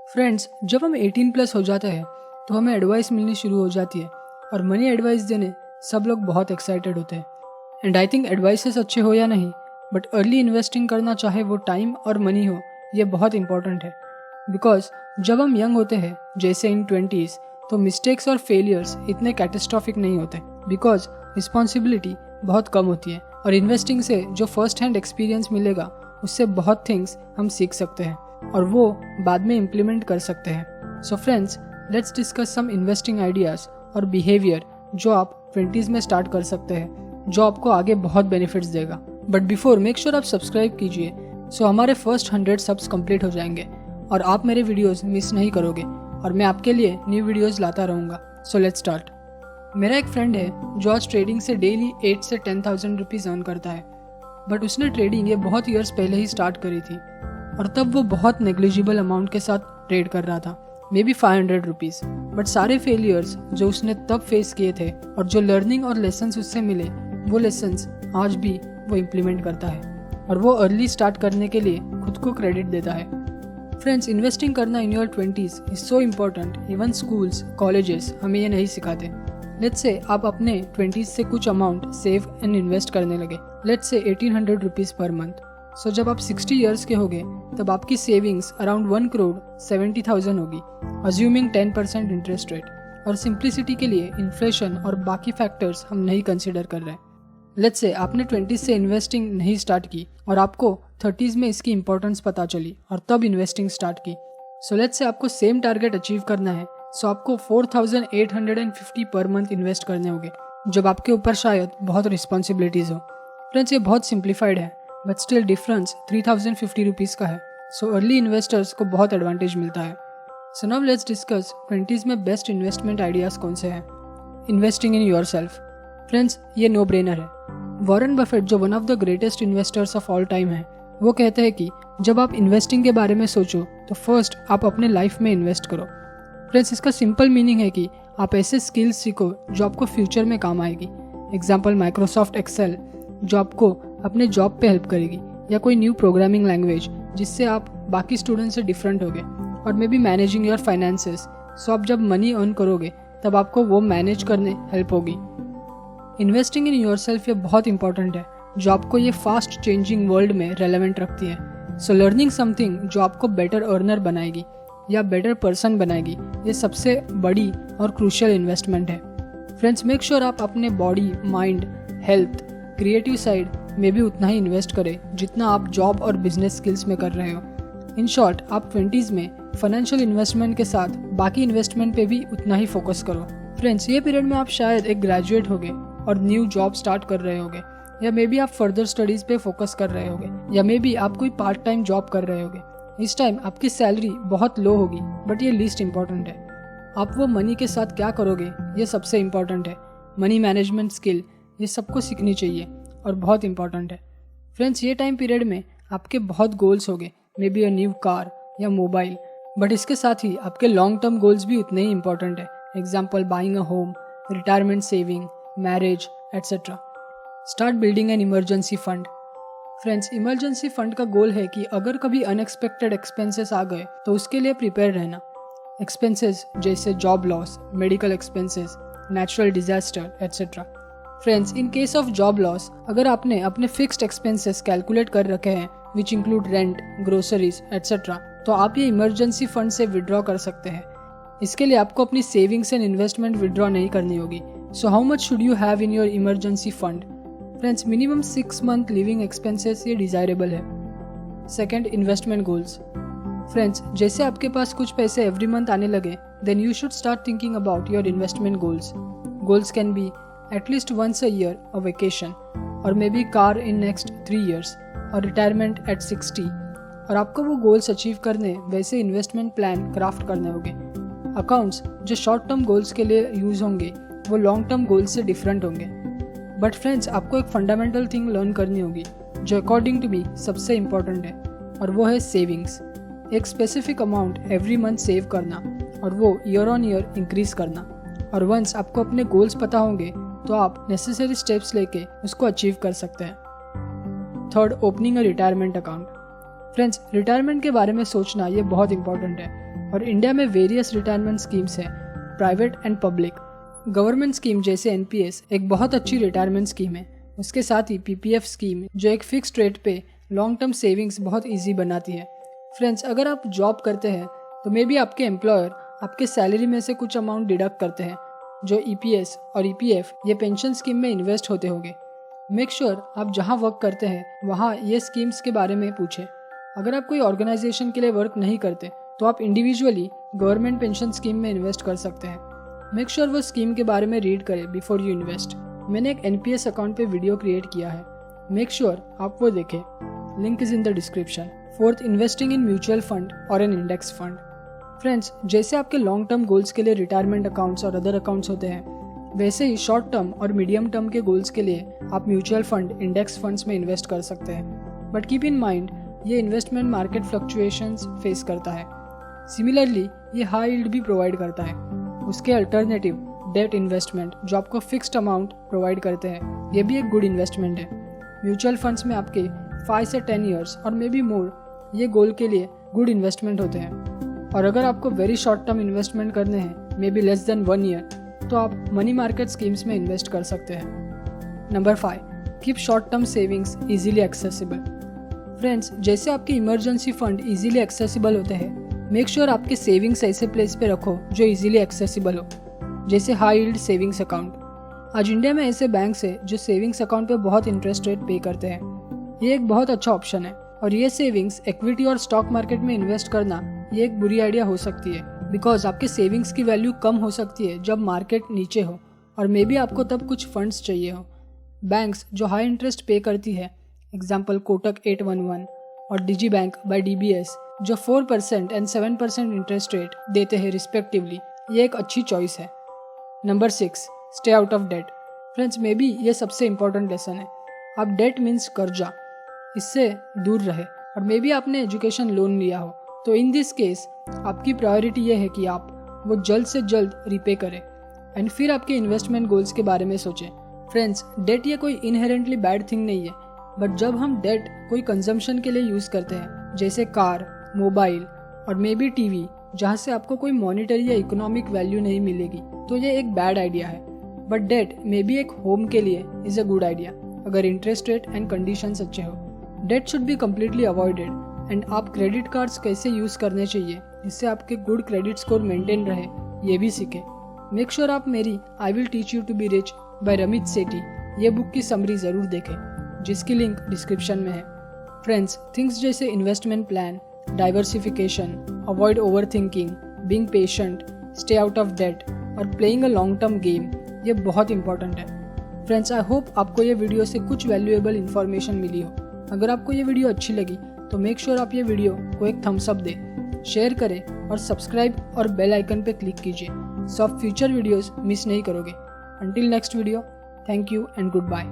Friends, जब हम 18 plus हो जाते हैं तो हमें एडवाइस मिलनी शुरू हो जाती है और मनी एडवाइस देने सब लोग बहुत एक्साइटेड होते हैं। एंड आई थिंक एडवाइसेस अच्छे हो या नहीं, बट अर्ली इन्वेस्टिंग करना, चाहे वो टाइम और मनी हो, ये बहुत इंपॉर्टेंट है। बिकॉज जब हम यंग होते हैं, जैसे इन 20s, तो मिस्टेक्स और फेलियर्स इतने कैटेस्ट्रॉफिक नहीं होते बिकॉज रिस्पॉन्सिबिलिटी बहुत कम होती है और इन्वेस्टिंग से जो फर्स्ट हैंड एक्सपीरियंस मिलेगा उससे बहुत थिंग्स हम सीख सकते हैं और वो बाद में इम्प्लीमेंट कर सकते हैं। So friends, let's discuss some investing ideas और बिहेवियर जो आप 20s में स्टार्ट कर सकते हैं, जो आपको आगे बहुत बेनिफिट्स देगा। बट बिफोर, मेक श्योर आप सब्सक्राइब कीजिए सो हमारे फर्स्ट 100 सब्स कंप्लीट हो जाएंगे और आप मेरे वीडियोस मिस नहीं करोगे और मैं आपके लिए न्यू वीडियोस लाता रहूँगा। So let's start. मेरा एक फ्रेंड है जो आज ट्रेडिंग से डेली 8 से 10,000 रुपीज़ अर्न करता है, बट उसने ट्रेडिंग ये बहुत ईयर्स पहले ही स्टार्ट करी थी और तब वो बहुत नेग्लिजिबल अमाउंट के साथ ट्रेड कर रहा था, मे बी 500 रुपीज़। बट सारे फेलियर्स जो उसने तब फेस किए थे और जो लर्निंग और लेसन्स उससे मिले, वो लेसन्स आज भी वो इम्प्लीमेंट करता है और वो अर्ली स्टार्ट करने के लिए खुद को क्रेडिट देता है। फ्रेंड्स, इन्वेस्टिंग करना in your 20s is so important. Even schools, colleges हमें ये नहीं सिखाते। लेट्स से आप अपने 20s से कुछ अमाउंट सेव एंड इन्वेस्ट करने लगे, let's say 1800 rupees per month. सो जब आप 60 ईयर्स के होगे तब आपकी सेविंग्स अराउंड 1,70,000 होगी, अज्यूमिंग 10% इंटरेस्ट रेट। और सिंप्लिसिटी के लिए इन्फ्लेशन और बाकी फैक्टर्स हम नहीं कंसिडर कर रहे हैं। लेट्स से आपने 20s से इन्वेस्टिंग नहीं स्टार्ट की और आपको 30s में इसकी इंपॉर्टेंस पता चली और तब इन्वेस्टिंग स्टार्ट की। सो लेट्स से आपको सेम टारगेट अचीव करना है, सो आपको 4,850 पर मंथ इन्वेस्ट करने होंगे, जब आपके ऊपर शायद बहुत रिस्पॉन्सिबिलिटीज़ हो। फ्रेंड्स, ये बहुत सिंप्लीफाइड है बट स्टिल डिफरेंस 3,050 रुपीज़ का है। सो अर्ली इन्वेस्टर्स को बहुत एडवांटेज मिलता है। So now let's discuss 20s में बेस्ट इन्वेस्टमेंट आइडियाज़ कौन से हैं। Investing in your self. Friends, ये नो ब्रेनर है। वॉरेन बफेट, जो one of the greatest investors of all time है, वो कहते हैं कि जब आप इन्वेस्टिंग के बारे में सोचो तो फर्स्ट आप अपने लाइफ में इन्वेस्ट करो। फ्रेंड्स, इसका सिंपल मीनिंग है कि आप ऐसे स्किल्स सीखो जो आपको फ्यूचर में काम आएगी। एग्जाम्पल माइक्रोसॉफ्ट एक्सेल, जो आपको अपने जॉब पे हेल्प करेगी, या कोई न्यू प्रोग्रामिंग लैंग्वेज जिससे आप बाकी स्टूडेंट से डिफरेंट होगे। और may be managing your finances, so आप जब मनी अर्न करोगे तब आपको वो मैनेज करने हेल्प होगी। इन्वेस्टिंग इन योरसेल्फ ये बहुत इंपॉर्टेंट है, जो आपको ये फास्ट चेंजिंग वर्ल्ड में रेलेवेंट रखती है। सो लर्निंग समथिंग जो आपको बेटर अर्नर बनाएगी या बेटर पर्सन बनाएगी, ये सबसे बड़ी और क्रूशियल इन्वेस्टमेंट है। फ्रेंड्स, मेक श्योर आप अपने body, mind, health, creative side में भी उतना ही इन्वेस्ट करें जितना आप जॉब और बिजनेस स्किल्स में कर रहे हो। इन शॉर्ट, आप 20s में फाइनेंशियल इन्वेस्टमेंट के साथ बाकी इन्वेस्टमेंट पे भी उतना ही फोकस करो। फ्रेंड्स, ये पीरियड में आप शायद एक ग्रेजुएट होगे और न्यू जॉब स्टार्ट कर रहे होगे, या मे बी आप फर्दर स्टडीज पे फोकस कर रहे होगे, या मे बी आप कोई पार्ट टाइम जॉब कर रहे होगे। इस टाइम आपकी सैलरी बहुत लो होगी, बट ये लीस्ट इंपॉर्टेंट है। आप वो मनी के साथ क्या करोगे, ये सबसे इंपॉर्टेंट है। मनी मैनेजमेंट स्किल, ये सबको सीखनी चाहिए और बहुत इंपॉर्टेंट है। फ्रेंड्स, ये टाइम पीरियड में आपके बहुत गोल्स होंगे, may be a new car या मोबाइल, बट इसके साथ ही आपके लॉन्ग टर्म गोल्स भी उतने ही इंपॉर्टेंट है। Example buying a home, retirement saving, marriage etcetera. Start building an emergency fund. Friends, emergency fund का गोल है कि अगर कभी अनएक्सपेक्टेड एक्सपेंसेस आ गए तो उसके लिए प्रिपेयर रहना। एक्सपेंसेस जैसे job loss, medical expenses, natural disaster etcetera. Friends, in case of job loss, अगर आपने अपने फिक्स्ड एक्सपेंसेस कैलकुलेट कर रखे हैं, which include rent, groceries etcetera, तो आप ये इमरजेंसी फंड से विड्रॉ कर सकते हैं। इसके लिए आपको अपनी सेविंग्स एंड इन्वेस्टमेंट विड्रॉ नहीं करनी होगी। So how much should you have in your emergency fund? Friends, minimum 6 month living expenses ये डिजायरेबल है। Second, investment goals. फ्रेंड्स, जैसे आपके पास कुछ पैसे एवरी मंथ आने लगे, then you should start thinking about your investment goals. Goals can be at least once a year a vacation, or maybe car in next 3 years, or retirement at 60। और आपको वो गोल्स अचीव करने वैसे investment plan craft करने होंगे। Accounts जो short term goals के लिए यूज होंगे वो लॉन्ग टर्म गोल्स से डिफरेंट होंगे। बट फ्रेंड्स, आपको एक फंडामेंटल थिंग लर्न करनी होगी जो अकॉर्डिंग टू मी सबसे इम्पॉर्टेंट है, और वो है सेविंग्स। एक specific amount every month save करना और वो ईयर ऑन ईयर इंक्रीज करना। और वंस आपको अपने गोल्स पता होंगे तो आप नेसेसरी स्टेप्स लेके उसको अचीव कर सकते हैं। Third, opening a retirement account. Friends, retirement के बारे में सोचना ये बहुत इंपॉर्टेंट है और इंडिया में वेरियस रिटायरमेंट स्कीम्स हैं, private and public. Government scheme जैसे एनपीएस एक बहुत अच्छी रिटायरमेंट स्कीम है। उसके साथ ही पीपीएफ स्कीम जो एक फिक्स्ड रेट पे लॉन्ग टर्म सेविंग्स बहुत ईजी बनाती है। फ्रेंड्स, अगर आप जॉब करते हैं तो मे बी आपके एम्प्लॉयर आपके सैलरी में से कुछ अमाउंट डिडक्ट करते हैं जो ईपीएस और ईपीएफ ये पेंशन स्कीम में इन्वेस्ट होते होंगे। मेक श्योर आप जहाँ वर्क करते हैं वहाँ ये स्कीम्स के बारे में पूछें। अगर आप कोई ऑर्गेनाइजेशन के लिए वर्क नहीं करते तो आप इंडिविजुअली गवर्नमेंट पेंशन स्कीम में इन्वेस्ट कर सकते हैं। मेक श्योर वो स्कीम के बारे में रीड करें बिफोर यू इन्वेस्ट। मैंने एक एनपीएस अकाउंट पे वीडियो क्रिएट किया है, मेक श्योर आप वो देखें, link is in the description. Fourth, investing in mutual fund और एन इंडेक्स फंड। फ्रेंड्स, जैसे आपके लॉन्ग टर्म गोल्स के लिए रिटायरमेंट अकाउंट्स और अदर अकाउंट्स होते हैं, वैसे ही शॉर्ट टर्म और मीडियम टर्म के गोल्स के लिए आप म्यूचुअल फंड, इंडेक्स फंड्स में इन्वेस्ट कर सकते हैं। बट कीप इन माइंड ये इन्वेस्टमेंट मार्केट फ्लक्चुएशंस फेस करता है। सिमिलरली ये हाई यील्ड भी प्रोवाइड करता है। उसके अल्टरनेटिव डेट इन्वेस्टमेंट जो आपको फिक्स्ड अमाउंट प्रोवाइड करते हैं, ये भी एक गुड इन्वेस्टमेंट है। म्यूचुअल फंड्स में आपके 5 से 10 ईयर्स और मे बी मोर ये गोल के लिए गुड इन्वेस्टमेंट होते हैं। और अगर आपको वेरी शॉर्ट टर्म इन्वेस्टमेंट करने हैं, may be less than 1 year, तो आप मनी मार्केट स्कीम्स में इन्वेस्ट कर सकते हैं। Number 5, keep short term savings easily accessible. Friends, जैसे आपके इमरजेंसी फंड इजीली एक्सेसिबल होते हैं, मेक श्योर आपके सेविंग्स ऐसे प्लेस पे रखो जो इजीली एक्सेसिबल हो, जैसे हाई यील्ड सेविंग्स अकाउंट। आज इंडिया में ऐसे बैंक्स है जो सेविंग्स अकाउंट पे बहुत इंटरेस्ट रेट पे करते हैं। ये एक बहुत अच्छा ऑप्शन है। और ये सेविंग्स इक्विटी और स्टॉक मार्केट में इन्वेस्ट करना ये एक बुरी आइडिया हो सकती है, बिकॉज आपके सेविंग्स की वैल्यू कम हो सकती है जब मार्केट नीचे हो और मे बी आपको तब कुछ फंड्स चाहिए हो। बैंक्स जो हाई इंटरेस्ट पे करती है, एग्जाम्पल कोटक 811 और डिजी बैंक बाय डीबीएस जो 4% एंड 7% इंटरेस्ट रेट देते हैं रिस्पेक्टिवली, ये एक अच्छी चॉइस है। Number 6, stay out of debt. Friends, may be ये सबसे इंपॉर्टेंट लेसन है। आप डेट मीन्स कर्जा, इससे दूर रहे। और मे बी आपने एजुकेशन लोन लिया हो, तो इन दिस केस आपकी प्रायोरिटी ये है कि आप वो जल्द से जल्द रिपे करें एंड फिर आपके इन्वेस्टमेंट गोल्स के बारे में सोचें। फ्रेंड्स, डेट ये कोई इनहेरेंटली बैड थिंग नहीं है, बट जब हम डेट कोई कंजम्पशन के लिए यूज़ करते हैं, जैसे कार, मोबाइल और मे बी टीवी, जहाँ से आपको कोई मॉनिटरी या इकोनॉमिक वैल्यू नहीं मिलेगी, तो ये एक बैड आइडिया है। बट डेट मे बी एक होम के लिए इज़ अ गुड आइडिया अगर इंटरेस्ट रेट एंड कंडीशंस अच्छे हो। Debt should be completely avoided and आप क्रेडिट कार्ड्स कैसे यूज़ करने चाहिए जिससे आपके गुड क्रेडिट स्कोर मेंटेन रहे, ये भी सीखें। मेक श्योर आप मेरी I will teach you to be rich by Ramit Sethi ये बुक की समरी ज़रूर देखें, जिसकी लिंक डिस्क्रिप्शन में है। फ्रेंड्स, थिंग्स जैसे investment plan, diversification, avoid over thinking, being patient, stay out of debt और playing a long term game, ये बहुत इंपॉर्टेंट है। फ्रेंड्स, आई होप आपको ये वीडियो से कुछ वैल्यूएबल इन्फॉर्मेशन मिली हो। अगर आपको ये वीडियो अच्छी लगी तो मेक श्योर आप ये वीडियो को एक थम्स अप दें, शेयर करें और सब्सक्राइब और बेल आइकन पे क्लिक कीजिए सो आप फ्यूचर वीडियोस मिस नहीं करोगे। Until next video, thank you and good bye.